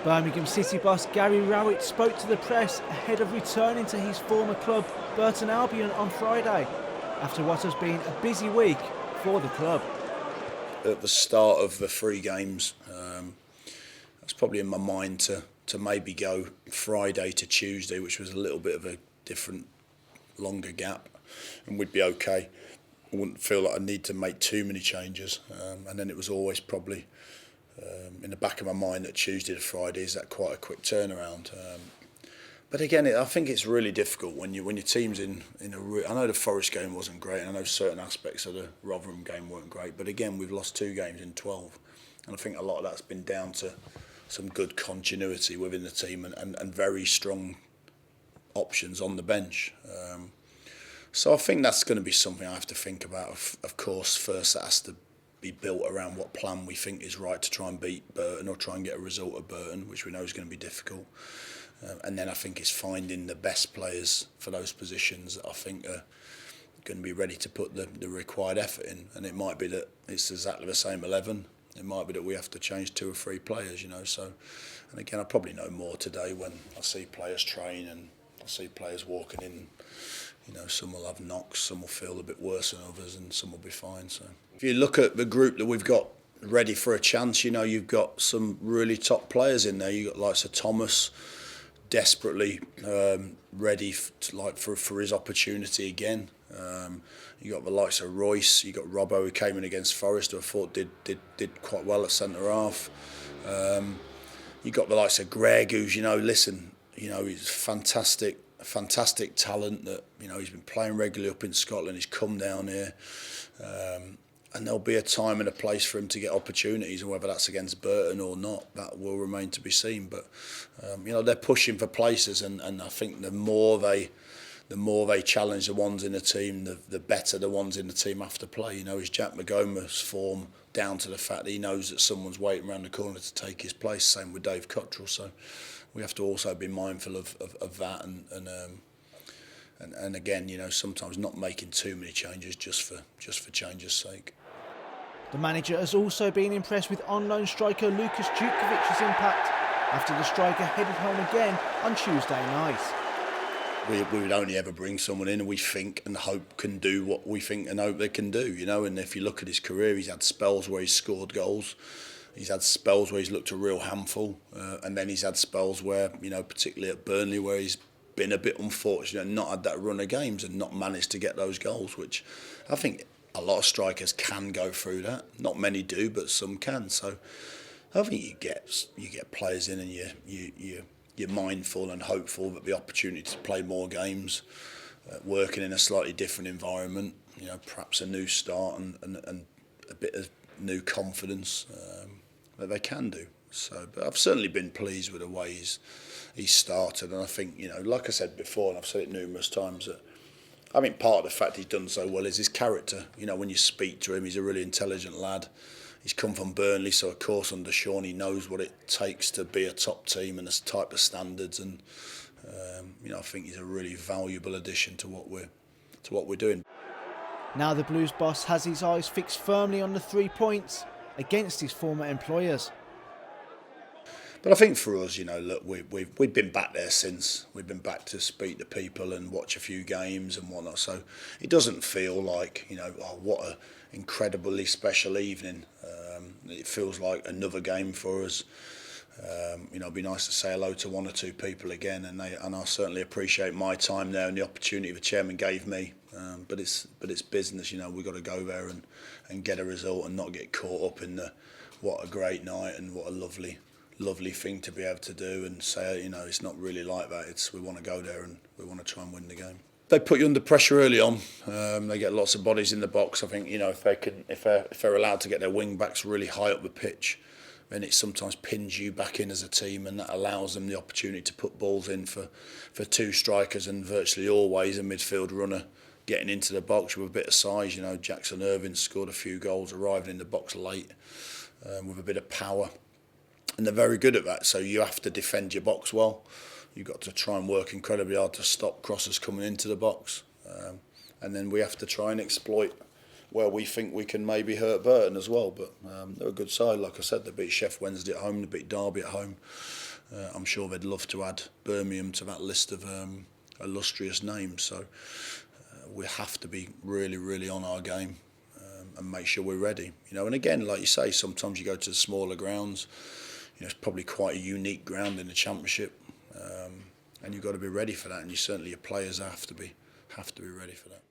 Birmingham City boss Gary Rowett spoke to the press ahead of returning to his former club Burton Albion on Friday, after what has been a busy week for the club. At the start of the 3 games, I was probably in my mind to maybe go Friday to Tuesday, which was a little bit of a different, longer gap, and we'd be okay. I wouldn't feel like I need to make too many changes, and then it was always probably in the back of my mind that Tuesday to Friday is that quite a quick turnaround. But again, I think it's really difficult when your team's in a. I know the Forest game wasn't great, and I know certain aspects of the Rotherham game weren't great. But again, we've lost 2 games in 12, and I think a lot of that's been down to some good continuity within the team and very strong options on the bench. So I think that's going to be something I have to think about. Of course, first that has to be built around what plan we think is right to try and beat Burton or try and get a result at Burton, which we know is going to be difficult. And then I think it's finding the best players for those positions that I think are going to be ready to put the required effort in. And it might be that it's exactly the same 11. It might be that we have to change 2 or 3 players, you know. So, and again, I probably know more today when I see players train and I see players walking in. You know, some will have knocks, some will feel a bit worse than others, and some will be fine. So, if you look at the group that we've got ready for a chance, you know, you've got some really top players in there. You've got likes of Thomas, desperately ready for his opportunity again. You got the likes of Royce. You got Robbo, who came in against Forest, who I thought did quite well at centre half. You got the likes of Greg, who's, you know, he's fantastic talent that, you know, he's been playing regularly up in Scotland. He's come down here. And there'll be a time and a place for him to get opportunities, and whether that's against Burton or not, that will remain to be seen. But you know, they're pushing for places, and I think the more they challenge the ones in the team, the better the ones in the team have to play. You know, is Jack McGomer's form down to the fact that he knows that someone's waiting around the corner to take his place. Same with Dave Cottrell. So we have to also be mindful of that and again, you know, sometimes not making too many changes just for change's sake. The manager has also been impressed with on-loan striker Lukas Djukovic's impact after the striker headed home again on Tuesday night. We would only ever bring someone in and we think and hope can do what we think and hope they can do, you know. And if you look at his career, he's had spells where he's scored goals. He's had spells where he's looked a real handful. And then he's had spells where, you know, particularly at Burnley, where he's been a bit unfortunate and not had that run of games and not managed to get those goals, which I think a lot of strikers can go through that. Not many do, but some can. So I think you get players in and you're mindful and hopeful that the opportunity to play more games, working in a slightly different environment, you know, perhaps a new start and a bit of new confidence that they can do. So, but I've certainly been pleased with the way he's started, and I think, you know, like I said before, and I've said it numerous times, that I think part of the fact he's done so well is his character. You know, when you speak to him, he's a really intelligent lad. He's come from Burnley, so of course under Sean he knows what it takes to be a top team and this type of standards. And you know, I think he's a really valuable addition to what we're doing. Now the Blues boss has his eyes fixed firmly on the 3 points against his former employers. But I think for us, you know, look, we've been back there since. We've been back to speak to people and watch a few games and whatnot. So it doesn't feel like, you know, oh, what an incredibly special evening. It feels like another game for us. You know, it'd be nice to say hello to 1 or 2 people again, and I certainly appreciate my time there and the opportunity the chairman gave me. But it's business, you know. We've got to go there and get a result and not get caught up in the what a great night and what a lovely thing to be able to do, and say, you know, it's not really like that. We want to go there and we want to try and win the game. They put you under pressure early on. They get lots of bodies in the box. I think, you know, if they're allowed to get their wing backs really high up the pitch, then it sometimes pins you back in as a team, and that allows them the opportunity to put balls in for 2 strikers, and virtually always a midfield runner getting into the box with a bit of size. You know, Jackson Irvine scored a few goals, arriving in the box late with a bit of power. And they're very good at that, so you have to defend your box well. You've got to try and work incredibly hard to stop crosses coming into the box. And then we have to try and exploit where we think we can maybe hurt Burton as well. But they're a good side. Like I said, they beat Sheff Wednesday at home, they beat Derby at home. I'm sure they'd love to add Birmingham to that list of illustrious names. So we have to be really, really on our game and make sure we're ready. And again, like you say, sometimes you go to the smaller grounds. It's probably quite a unique ground in the Championship, and you've got to be ready for that. And certainly your players have to be ready for that.